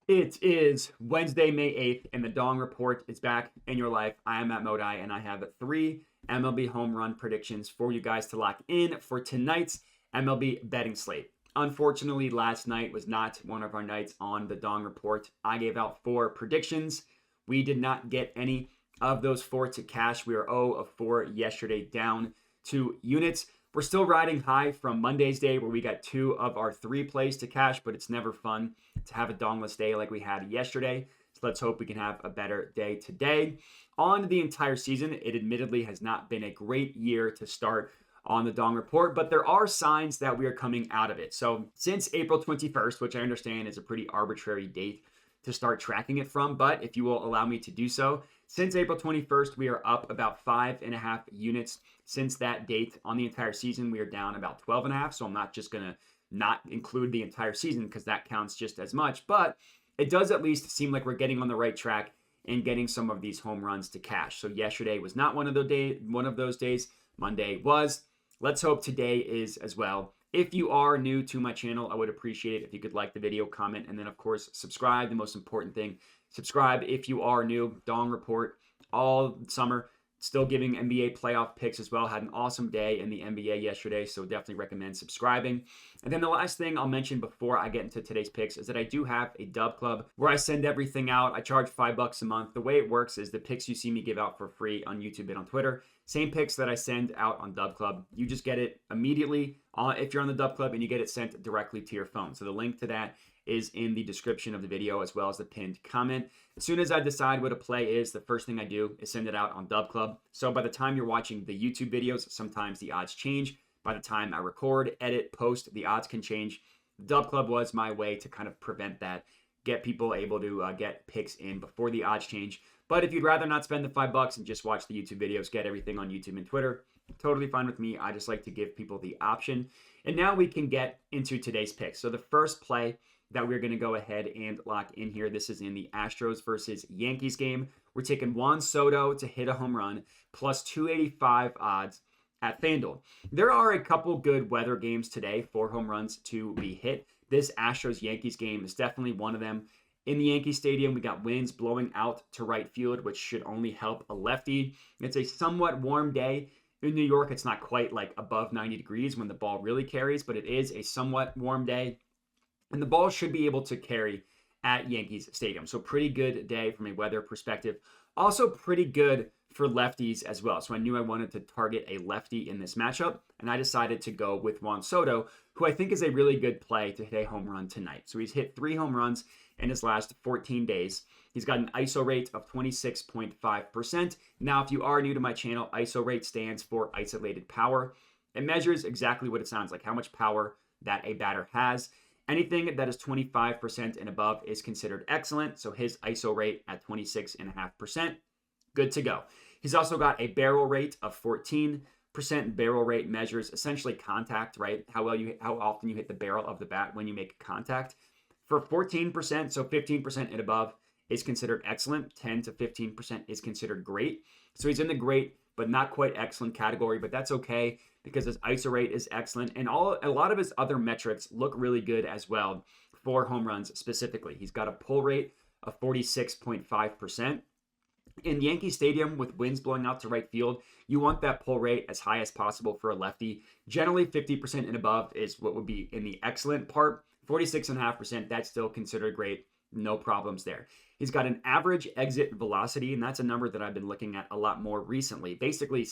It is Wednesday, May 8th, and the Dong Report is back in your life. I am at Modi, and I have three MLB home run predictions for you guys to lock in for tonight's MLB betting slate. Unfortunately, last night was not one of our nights on the Dong Report. I gave out four predictions. We did not get any of those four to cash. We are 0 of 4 yesterday, down 2 units. We're still riding high from Monday's day where we got 2 of our 3 plays to cash, but it's never fun to have a dongless day like we had yesterday. So let's hope we can have a better day today. On the entire season, it admittedly has not been a great year to start on the Dong Report, but there are signs that we are coming out of it. So since April 21st, which I understand is a pretty arbitrary date to start tracking it from, but if you will allow me to do so, since April 21st, we are up about 5.5 units. Since that date on the entire season, we are down about 12.5. So I'm not just going to not include the entire season because that counts just as much, but it does at least seem like we're getting on the right track and getting some of these home runs to cash. So yesterday was not one of those days. Monday was. Let's hope today is as well. If you are new to my channel, I would appreciate it if you could like the video, comment, and then, of course, subscribe. The most important thing, subscribe if you are new. Dong Report all summer. Still giving NBA playoff picks as well. Had an awesome day in the NBA yesterday, so definitely recommend subscribing. And then the last thing I'll mention before I get into today's picks is that I do have a Dub Club where I send everything out. I charge $5 a month. The way it works is the picks you see me give out for free on YouTube and on Twitter, same picks that I send out on Dub Club. You just get it immediately if you're on the Dub Club, and you get it sent directly to your phone. So the link to that is in the description of the video as well as the pinned comment. As soon as I decide what a play is, the first thing I do is send it out on Dub Club. So by the time you're watching the YouTube videos, sometimes the odds change. By the time I record, edit, post, the odds can change. Dub Club was my way to kind of prevent that, get people able to get picks in before the odds change. But if you'd rather not spend the $5 and just watch the YouTube videos, get everything on YouTube and Twitter, totally fine with me. I just like to give people the option. And now we can get into today's picks. So the first play that we're going to go ahead and lock in here. This is in the Astros versus Yankees game. We're taking Juan Soto to hit a home run, plus 285 odds at FanDuel. There are a couple good weather games today for home runs to be hit. This Astros-Yankees game is definitely one of them. In the Yankee Stadium, we got winds blowing out to right field, which should only help a lefty. It's a somewhat warm day. In New York, it's not quite like above 90 degrees when the ball really carries, but it is a somewhat warm day. And the ball should be able to carry at Yankees Stadium. So pretty good day from a weather perspective. Also pretty good for lefties as well. So I knew I wanted to target a lefty in this matchup, and I decided to go with Juan Soto, who I think is a really good play to hit a home run tonight. So he's hit 3 home runs in his last 14 days. He's got an ISO rate of 26.5%. Now, if you are new to my channel, ISO rate stands for isolated power. It measures exactly what it sounds like, how much power that a batter has. Anything that is 25% and above is considered excellent. So his ISO rate at 26.5%, good to go. He's also got a barrel rate of 14%. Barrel rate measures essentially contact, right? How often you hit the barrel of the bat when you make contact. For 14%, so 15% and above is considered excellent. 10 to 15% is considered great. So he's in the great but not quite excellent category, but that's okay because his ISO rate is excellent, and a lot of his other metrics look really good as well for home runs specifically. He's got a pull rate of 46.5%. In Yankee Stadium with winds blowing out to right field, you want that pull rate as high as possible for a lefty. Generally, 50% and above is what would be in the excellent part. 46.5%, that's still considered great. No problems there. He's got an average exit velocity, and that's a number that I've been looking at a lot more recently. Basically,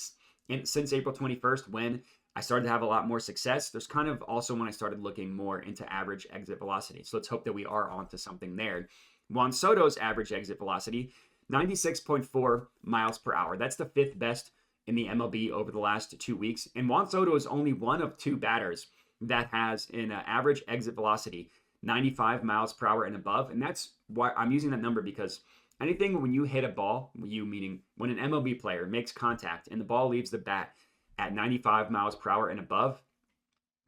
since April 21st, when I started to have a lot more success, there's kind of also when I started looking more into average exit velocity. So let's hope that we are onto something there. Juan Soto's average exit velocity, 96.4 miles per hour. That's the 5th best in the MLB over the last 2 weeks. And Juan Soto is only one of 2 batters that has an average exit velocity 95 miles per hour and above. And that's why I'm using that number, because anything when you hit a ball, meaning when an MLB player makes contact and the ball leaves the bat at 95 miles per hour and above,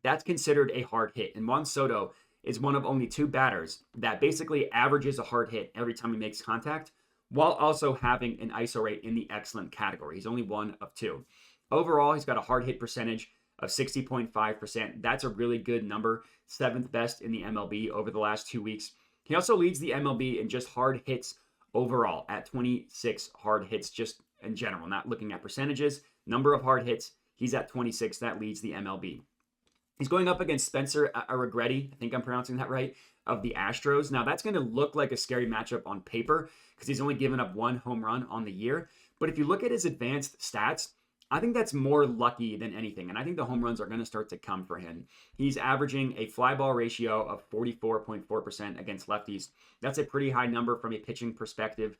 that's considered a hard hit. And Juan Soto is one of only 2 batters that basically averages a hard hit every time he makes contact, while also having an ISO rate in the excellent category. He's only one of 2. Overall, he's got a hard hit percentage of 60.5%. That's a really good number. 7th best in the MLB over the last 2 weeks. He also leads the MLB in just hard hits overall at 26 hard hits just in general, not looking at percentages. Number of hard hits, he's at 26. That leads the MLB. He's going up against Spencer Arrigretti, I think I'm pronouncing that right, of the Astros. Now, that's going to look like a scary matchup on paper because he's only given up 1 home run on the year. But if you look at his advanced stats, I think that's more lucky than anything. And I think the home runs are going to start to come for him. He's averaging a fly ball ratio of 44.4% against lefties. That's a pretty high number from a pitching perspective.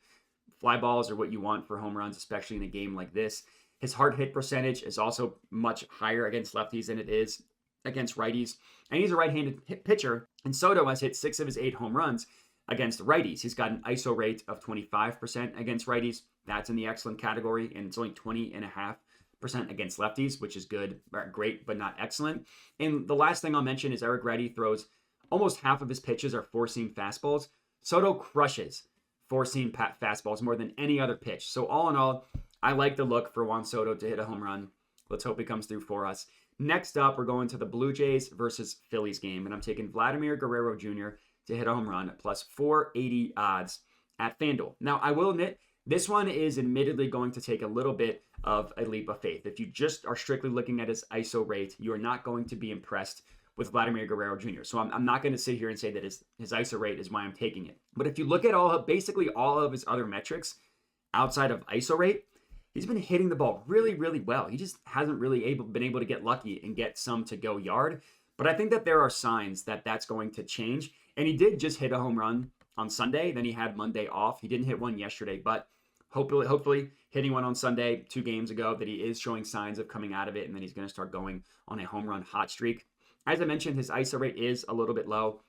Fly balls are what you want for home runs, especially in a game like this. His hard hit percentage is also much higher against lefties than it is against righties. And he's a right-handed pitcher. And Soto has hit 6 of his 8 home runs against righties. He's got an ISO rate of 25% against righties. That's in the excellent category. And it's only 20.5% against lefties, which is good, great, but not excellent. And the last thing I'll mention is Arrigretti throws almost half of his pitches are four-seam fastballs. Soto crushes four-seam fastballs more than any other pitch. So all in all, I like the look for Juan Soto to hit a home run. Let's hope he comes through for us. Next up, we're going to the Blue Jays versus Phillies game, and I'm taking Vladimir Guerrero Jr. to hit a home run at plus 480 odds at FanDuel. Now, I will admit, this one is admittedly going to take a little bit of a leap of faith. If you just are strictly looking at his ISO rate, you are not going to be impressed with Vladimir Guerrero Jr. So I'm not going to sit here and say that his ISO rate is why I'm taking it. But if you look at basically all of his other metrics outside of ISO rate, he's been hitting the ball really, really well. He just hasn't really been able to get lucky and get some to go yard. But I think that there are signs that that's going to change. And he did just hit a home run on Sunday. Then he had Monday off. He didn't hit one yesterday, but hopefully hitting one on Sunday 2 games ago, that he is showing signs of coming out of it, and then he's going to start going on a home run hot streak. As I mentioned, his ISO rate is a little bit low,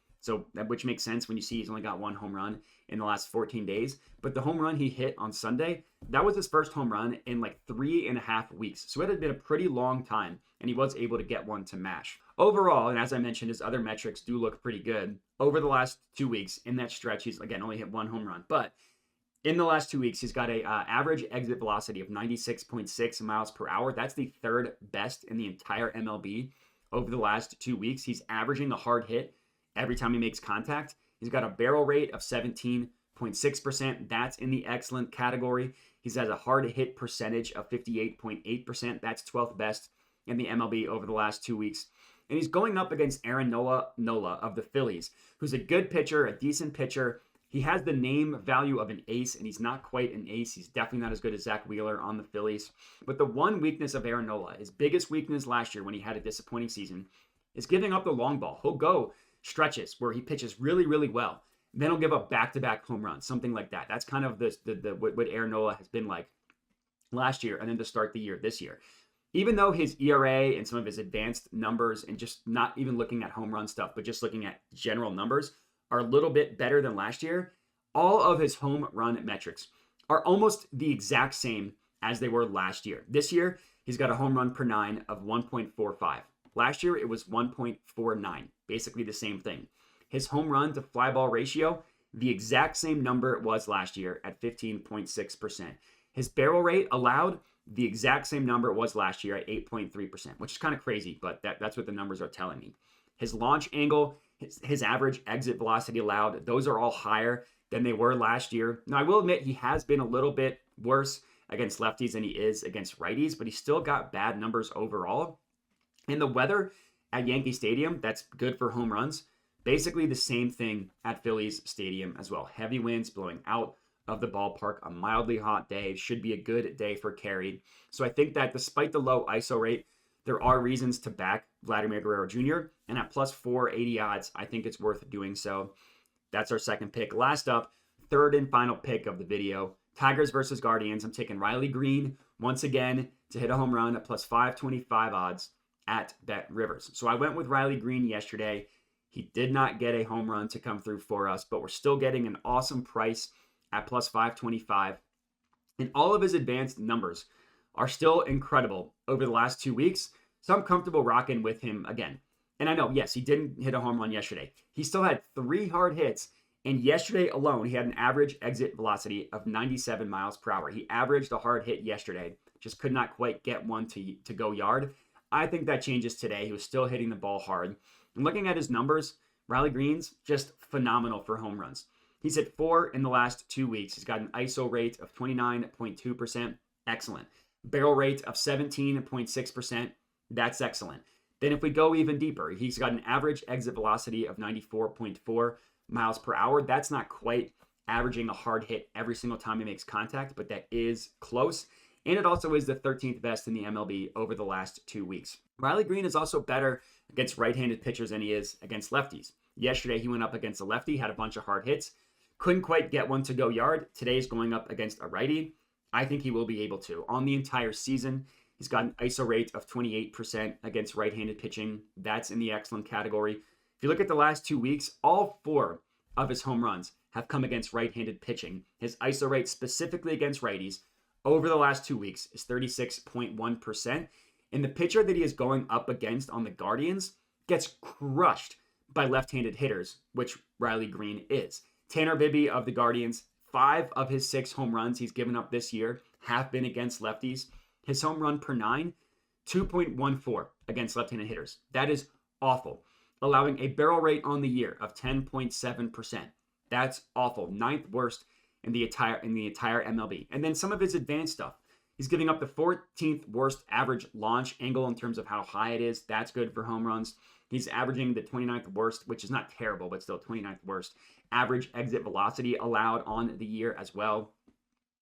which makes sense when you see he's only got 1 home run in the last 14 days. But the home run he hit on Sunday, that was his first home run in like 3.5 weeks. So it had been a pretty long time, and he was able to get one to mash. Overall, and as I mentioned, his other metrics do look pretty good. Over the last 2 weeks, in that stretch, he's, again, only hit 1 home run. But in the last 2 weeks, he's got a average exit velocity of 96.6 miles per hour. That's the 3rd best in the entire MLB. Over the last 2 weeks, he's averaging a hard hit every time he makes contact. He's got a barrel rate of 17.6%. That's in the excellent category. He has a hard hit percentage of 58.8%. That's 12th best in the MLB over the last 2 weeks. And he's going up against Aaron Nola of the Phillies, who's a good pitcher, a decent pitcher. He has the name value of an ace, and he's not quite an ace. He's definitely not as good as Zach Wheeler on the Phillies. But the one weakness of Aaron Nola, his biggest weakness last year when he had a disappointing season, is giving up the long ball. He'll go stretches where he pitches really, really well. Then he'll give up back-to-back home runs, something like that. That's kind of what Aaron Nola has been like last year and then to start the year this year. Even though his ERA and some of his advanced numbers, and just not even looking at home run stuff, but just looking at general numbers, are a little bit better than last year, all of his home run metrics are almost the exact same as they were last year. This year, he's got a home run per 9 of 1.45. Last year, it was 1.49, basically the same thing. His home run to fly ball ratio, the exact same number it was last year at 15.6%. His barrel rate allowed, the exact same number it was last year at 8.3%, which is kind of crazy, but that's what the numbers are telling me. His launch angle, his average exit velocity allowed, those are all higher than they were last year. Now, I will admit he has been a little bit worse against lefties than he is against righties, but he's still got bad numbers overall. And the weather at Yankee Stadium, that's good for home runs. Basically the same thing at Phillies Stadium as well. Heavy winds blowing out of the ballpark, a mildly hot day, should be a good day for carry. So I think that despite the low ISO rate, there are reasons to back Vladimir Guerrero Jr. And at plus 480 odds, I think it's worth doing so. That's our second pick. Last up, third and final pick of the video, Tigers versus Guardians. I'm taking Riley Greene once again to hit a home run at plus 525 odds at Bet Rivers. So I went with Riley Greene yesterday. He did not get a home run to come through for us, but we're still getting an awesome price at plus 525. And all of his advanced numbers are still incredible over the last 2 weeks. So I'm comfortable rocking with him again. And I know, yes, he didn't hit a home run yesterday. He still had 3 hard hits. And yesterday alone, he had an average exit velocity of 97 miles per hour. He averaged a hard hit yesterday, just could not quite get one to go yard. I think that changes today. He was still hitting the ball hard. And looking at his numbers, Riley Greene's just phenomenal for home runs. He's hit 4 in the last 2 weeks. He's got an ISO rate of 29.2%. Excellent. Barrel rate of 17.6%. That's excellent. Then if we go even deeper, he's got an average exit velocity of 94.4 miles per hour. That's not quite averaging a hard hit every single time he makes contact, but that is close. And it also is the 13th best in the MLB over the last 2 weeks. Riley Greene is also better against right-handed pitchers than he is against lefties. Yesterday, he went up against a lefty, had a bunch of hard hits. Couldn't quite get one to go yard. Today's going up against a righty. I think he will be able to. On the entire season, he's got an ISO rate of 28% against right-handed pitching. That's in the excellent category. If you look at the last 2 weeks, all 4 of his home runs have come against right-handed pitching. His ISO rate specifically against righties over the last 2 weeks is 36.1%. And the pitcher that he is going up against on the Guardians gets crushed by left-handed hitters, which Riley Greene is. Tanner Bibby of the Guardians, 5 of his 6 home runs he's given up this year have been against lefties. His home run per 9, 2.14 against left-handed hitters. That is awful. Allowing a barrel rate on the year of 10.7%. That's awful. 9th worst in the entire MLB. And then some of his advanced stuff. He's giving up the 14th worst average launch angle in terms of how high it is. That's good for home runs. He's averaging the 29th worst, which is not terrible, but still 29th worst average exit velocity allowed on the year as well.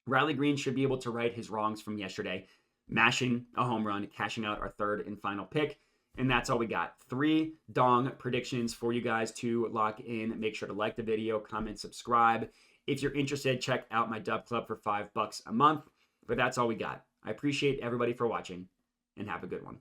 Riley Greene should be able to right his wrongs from yesterday, mashing a home run, cashing out our 3rd and final pick. And that's all we got. 3 dong predictions for you guys to lock in. Make sure to like the video, comment, subscribe. If you're interested, check out my Dub Club for $5 a month. But that's all we got. I appreciate everybody for watching, and have a good one.